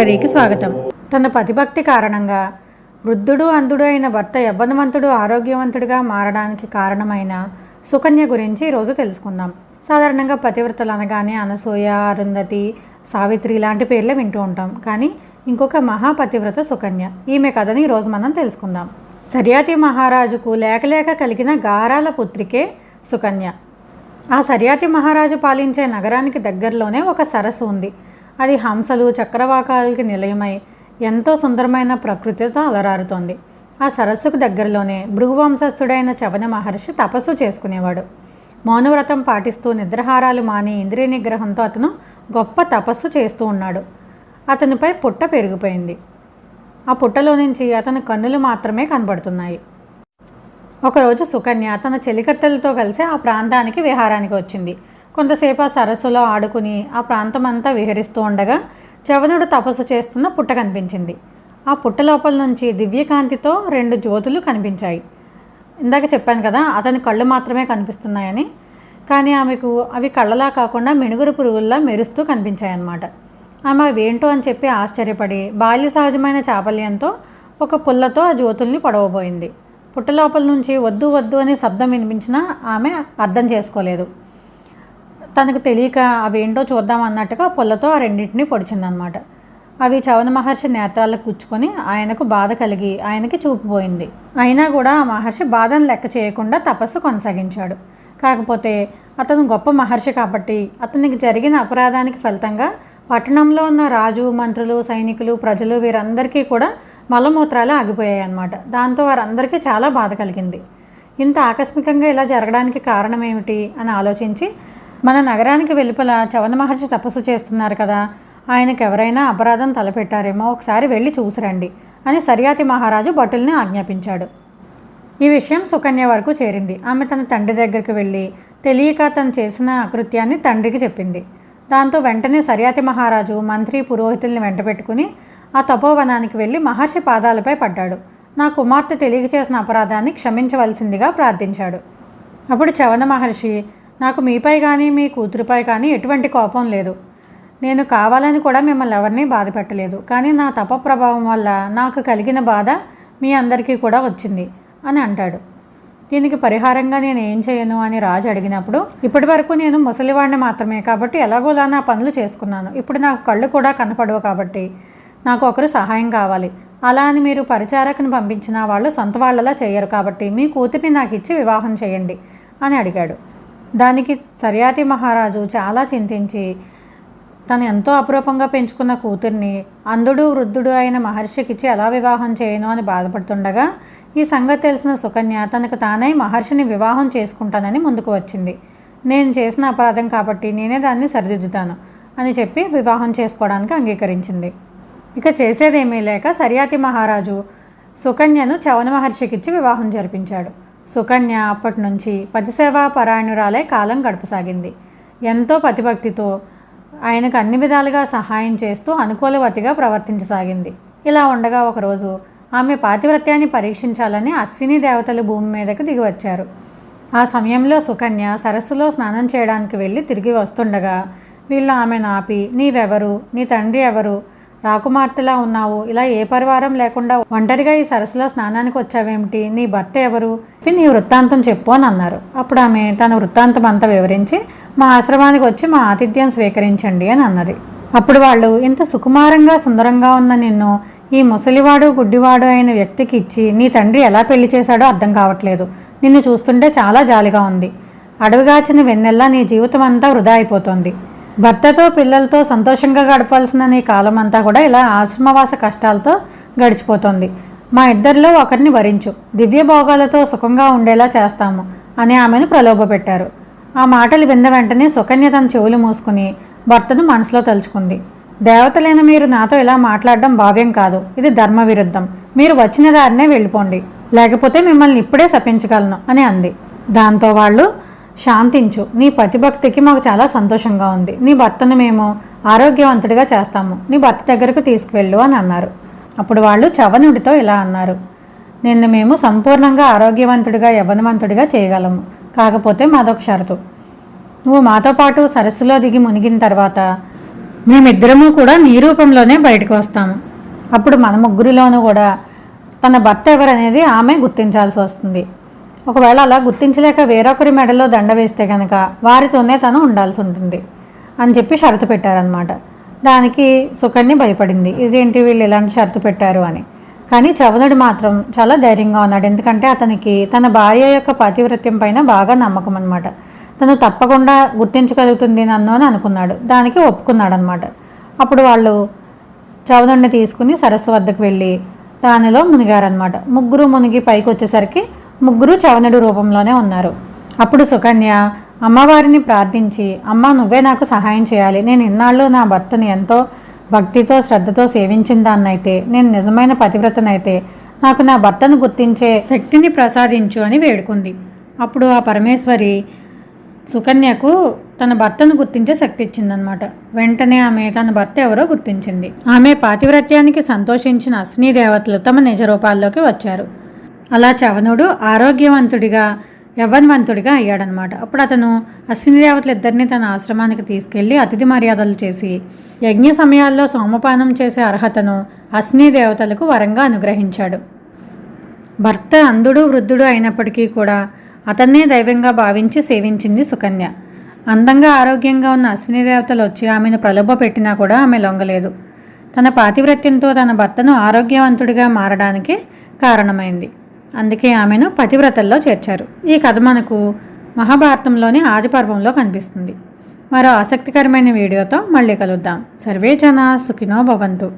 లైబ్రరీకి స్వాగతం. తన పతిభక్తి కారణంగా వృద్ధుడు అంధుడు అయిన భర్త యవ్వనవంతుడు ఆరోగ్యవంతుడిగా మారడానికి కారణమైన సుకన్య గురించి ఈరోజు తెలుసుకుందాం. సాధారణంగా పతివ్రతలు అనగానే అనసూయ, అరుంధతి, సావిత్రి లాంటి పేర్లే వింటూ ఉంటాం. కానీ ఇంకొక మహాపతివ్రత సుకన్య. ఈమె కథని ఈరోజు మనం తెలుసుకుందాం. సర్యాతి మహారాజుకు లేక కలిగిన గారాల పుత్రికే సుకన్య. ఆ సర్యాతి మహారాజు పాలించే నగరానికి దగ్గరలోనే ఒక సరస్సు ఉంది. అది హంసలు, చక్రవాకాలకి నిలయమై ఎంతో సుందరమైన ప్రకృతితో అలరారుతోంది. ఆ సరస్సుకు దగ్గరలోనే భృగువంశస్థుడైన చవన మహర్షి తపస్సు చేసుకునేవాడు. మౌనవ్రతం పాటిస్తూ నిద్రాహారాలు మాని ఇంద్రియ నిగ్రహంతో అతను గొప్ప తపస్సు చేస్తూ ఉన్నాడు. అతనిపై పుట్ట పెరిగిపోయింది. ఆ పుట్టలో నుంచి అతని కన్నులు మాత్రమే కనబడుతున్నాయి. ఒకరోజు సుకన్య తన చెలికత్తెలతో కలిసి ఆ ప్రాంతానికి విహారానికి వచ్చింది. కొంతసేపు ఆ సరస్సులో ఆడుకుని ఆ ప్రాంతం అంతా విహరిస్తూ ఉండగా చవనుడు తపస్సు చేస్తున్న పుట్ట కనిపించింది. ఆ పుట్ట లోపల నుంచి దివ్యకాంతితో 2 జ్యోతులు కనిపించాయి. ఇందాక చెప్పాను కదా, అతని కళ్ళు మాత్రమే కనిపిస్తున్నాయని. కానీ ఆమెకు అవి కళ్ళలా కాకుండా మిణుగురు పురుగుల్లా మెరుస్తూ కనిపించాయన్నమాట. ఆమె అవేంటో అని చెప్పి ఆశ్చర్యపడి బాల్య సహజమైన చాపల్యంతో ఒక పుల్లతో ఆ జ్యోతుల్ని పొడవబోయింది. పుట్ట లోపల నుంచి వద్దు వద్దు అనే శబ్దం వినిపించినా ఆమె అర్థం చేసుకోలేదు. తనకు తెలియక అవేంటో చూద్దాం అన్నట్టుగా పుల్లతో ఆ రెండింటినీ పొడిచిందనమాట. అవి చవన మహర్షి నేత్రాలకు గుచ్చుకొని ఆయనకు బాధ కలిగి ఆయనకి చూపుపోయింది. అయినా కూడా ఆ మహర్షి బాధను లెక్క చేయకుండా తపస్సు కొనసాగించాడు. కాకపోతే అతను గొప్ప మహర్షి కాబట్టి అతనికి జరిగిన అపరాధానికి ఫలితంగా పట్టణంలో ఉన్న రాజు, మంత్రులు, సైనికులు, ప్రజలు వీరందరికీ కూడా మలమూత్రాలు ఆగిపోయాయి అన్నమాట. దాంతో వారందరికీ చాలా బాధ కలిగింది. ఇంత ఆకస్మికంగా ఇలా జరగడానికి కారణం ఏమిటి అని ఆలోచించి, మన నగరానికి వెలుపల చవన మహర్షి తపస్సు చేస్తున్నారు కదా, ఆయనకు ఎవరైనా అపరాధం తలపెట్టారేమో, ఒకసారి వెళ్ళి చూసిరండి అని సర్యాతి మహారాజు భటుల్ని ఆజ్ఞాపించాడు. ఈ విషయం సుకన్య వరకు చేరింది. ఆమె తన తండ్రి దగ్గరికి వెళ్ళి తెలియక తను చేసిన అకృత్యాన్ని తండ్రికి చెప్పింది. దాంతో వెంటనే సర్యాతి మహారాజు మంత్రి, పురోహితుల్ని వెంట పెట్టుకుని ఆ తపోవనానికి వెళ్ళి మహర్షి పాదాలపై పడ్డాడు. నా కుమార్తె తెలియక చేసిన అపరాధాన్ని క్షమించవలసిందిగా ప్రార్థించాడు. అప్పుడు చవన మహర్షి, నాకు మీపై కానీ మీ కూతురుపై కానీ ఎటువంటి కోపం లేదు. నేను కావాలని కూడా మిమ్మల్ని ఎవరిని బాధ పెట్టలేదు. కానీ నా తప ప్రభావం వల్ల నాకు కలిగిన బాధ మీ అందరికీ కూడా వచ్చింది అని అంటాడు. దీనికి పరిహారంగా నేను ఏం చేయను అని రాజు అడిగినప్పుడు, ఇప్పటి వరకు నేను ముసలివాడిని మాత్రమే కాబట్టి ఎలాగోలా నా పనులు చేసుకున్నాను. ఇప్పుడు నాకు కళ్ళు కూడా కనపడవు కాబట్టి నాకు ఒకరు సహాయం కావాలి. అలా అని మీరు పరిచారకుని పంపించిన వాళ్ళు సొంత వాళ్ళలా చేయరు కాబట్టి మీ కూతురిని నాకు ఇచ్చి వివాహం చేయండి అని అడిగాడు. దానికి సర్యాతి మహారాజు చాలా చింతించి తను ఎంతో అపురూపంగా పెంచుకున్న కూతుర్ని అంధుడు, వృద్ధుడు అయిన మహర్షికిచ్చి ఎలా వివాహం చేయను అని బాధపడుతుండగా ఈ సంగతి తెలిసిన సుకన్య తనకు తానై మహర్షిని వివాహం చేసుకుంటానని ముందుకు వచ్చింది. నేను చేసిన అపరాధం కాబట్టి నేనే దాన్ని సరిదిద్దుతాను అని చెప్పి వివాహం చేసుకోవడానికి అంగీకరించింది. ఇక చేసేదేమీ లేక సర్యాతి మహారాజు సుకన్యను చవన మహర్షికిచ్చి వివాహం జరిపించాడు. సుకన్య అప్పటి నుంచి పతిసేవా పరాయణురాలై కాలం గడపసాగింది. ఎంతో పతిభక్తితో ఆయనకు అన్ని విధాలుగా సహాయం చేస్తూ అనుకూలవతిగా ప్రవర్తించసాగింది. ఇలా ఉండగా ఒకరోజు ఆమె పాతివ్రత్యాన్ని పరీక్షించాలని అశ్విని దేవతలు భూమి మీదకు దిగి వచ్చారు. ఆ సమయంలో సుకన్య సరస్సులో స్నానం చేయడానికి వెళ్ళి తిరిగి వస్తుండగా వీళ్ళు ఆమెను ఆపి, నీవెవరు, నీ తండ్రి ఎవరు, రాకుమార్తెలా ఉన్నావు, ఇలా ఏ పరివారం లేకుండా ఒంటరిగా ఈ సరస్సులో స్నానానికి వచ్చావేమిటి, నీ భర్త ఎవరు, నీ వృత్తాంతం చెప్పు అని అన్నారు. అప్పుడు ఆమె తన వృత్తాంతం అంతా వివరించి మా ఆశ్రమానికి వచ్చి మా ఆతిథ్యం స్వీకరించండి అని అన్నది. అప్పుడు వాళ్ళు, ఇంత సుకుమారంగా సుందరంగా ఉన్న నిన్ను ఈ ముసలివాడు, గుడ్డివాడు అయిన వ్యక్తికి ఇచ్చి నీ తండ్రి ఎలా పెళ్లి చేశాడో అర్థం కావట్లేదు. నిన్ను చూస్తుంటే చాలా జాలిగా ఉంది. అడవిగాచిన వెన్నెల్లా నీ జీవితం అంతా వృధా అయిపోతుంది. భర్తతో, పిల్లలతో సంతోషంగా గడపాల్సిన నీ కాలం అంతా కూడా ఇలా ఆశ్రమవాస కష్టాలతో గడిచిపోతుంది. మా ఇద్దరిలో ఒకరిని వరించు, దివ్య భోగాలతో సుఖంగా ఉండేలా చేస్తాము అని ఆమెను ప్రలోభపెట్టారు. ఆ మాటలు విన్న వెంటనే సుకన్య తన చెవులు మూసుకుని భర్తను మనసులో తలుచుకుంది. దేవతలైన మీరు నాతో ఇలా మాట్లాడడం భావ్యం కాదు. ఇది ధర్మ విరుద్ధం. మీరు వచ్చిన దారినే వెళ్ళిపోండి, లేకపోతే మిమ్మల్ని ఇప్పుడే శపించగలను అని అంది. దాంతో వాళ్ళు, శాంతించు, నీ పతిభక్తికి మాకు చాలా సంతోషంగా ఉంది. నీ భర్తను మేము ఆరోగ్యవంతుడిగా చేస్తాము. నీ భర్త దగ్గరకు తీసుకువెళ్ళు అని అన్నారు. అప్పుడు వాళ్ళు చవనుడితో ఇలా అన్నారు, నిన్ను మేము సంపూర్ణంగా ఆరోగ్యవంతుడిగా, యవ్వనవంతుడిగా చేయగలము. కాకపోతే మాదొక షరతు. నువ్వు మాతో పాటు సరస్సులో దిగి మునిగిన తర్వాత మేమిద్దరము కూడా నీ రూపంలోనే బయటకు వస్తాము. అప్పుడు మన ముగ్గురిలోనూ కూడా తన భర్త ఎవరనేది ఆమె గుర్తించాల్సి వస్తుంది. ఒకవేళ అలా గుర్తించలేక వేరొకరి మెడలో దండ వేస్తే కనుక వారితోనే తను ఉండాల్సి ఉంటుంది అని చెప్పి షరతు పెట్టారనమాట. దానికి సుకన్య భయపడింది, ఇదేంటి వీళ్ళు ఇలాంటి షరతు పెట్టారు అని. కానీ చవనుడు మాత్రం చాలా ధైర్యంగా ఉన్నాడు. ఎందుకంటే అతనికి తన భార్య యొక్క పాతివ్రత్యం పైన బాగా నమ్మకం అనమాట. తను తప్పకుండా గుర్తించగలుగుతుంది నన్ను అని అనుకున్నాడు. దానికి ఒప్పుకున్నాడు అనమాట. అప్పుడు వాళ్ళు చవనుడిని తీసుకుని సరస్సు వద్దకు వెళ్ళి దానిలో మునిగారనమాట. ముగ్గురు మునిగి పైకి వచ్చేసరికి ముగ్గురు చవనుడు రూపంలోనే ఉన్నారు. అప్పుడు సుకన్య అమ్మవారిని ప్రార్థించి, అమ్మ నువ్వే నాకు సహాయం చేయాలి, నేను ఇన్నాళ్ళు నా భర్తను ఎంతో భక్తితో శ్రద్ధతో సేవించిన దాన్నైతే, నేను నిజమైన పతివ్రతనైతే నాకు నా భర్తను గుర్తించే శక్తిని ప్రసాదించు అని వేడుకుంది. అప్పుడు ఆ పరమేశ్వరి సుకన్యకు తన భర్తను గుర్తించే శక్తి ఇచ్చిందనమాట. వెంటనే ఆమె తన భర్త ఎవరో గుర్తించింది. ఆమె పాతివ్రత్యానికి సంతోషించిన అశ్విని దేవతలు తమ నిజ రూపాల్లోకి వచ్చారు. అలా చవనుడు ఆరోగ్యవంతుడిగా యవ్వన్వంతుడిగా అయ్యాడనమాట. అప్పుడు అతను అశ్విని దేవతలిద్దరినీ తన ఆశ్రమానికి తీసుకెళ్లి అతిథి మర్యాదలు చేసి యజ్ఞ సమయాల్లో సోమపానం చేసే అర్హతను అశ్విని దేవతలకు వరంగా అనుగ్రహించాడు. భర్త అంధుడు వృద్ధుడు అయినప్పటికీ కూడా అతన్నే దైవంగా భావించి సేవించింది సుకన్య. అందంగా ఆరోగ్యంగా ఉన్న అశ్విని దేవతలు వచ్చి ఆమెను ప్రలోభ పెట్టినా కూడా ఆమె లొంగలేదు. తన పాతివ్రత్యంతో తన భర్తను ఆరోగ్యవంతుడిగా మారడానికి కారణమైంది. అందుకే ఆమెను పతివ్రతల్లో చేర్చారు. ఈ కథ మనకు మహాభారతంలోని ఆది పర్వంలో కనిపిస్తుంది. మరో ఆసక్తికరమైన వీడియోతో మళ్ళీ కలుద్దాం. సర్వే జనా సుఖినో భవంతు.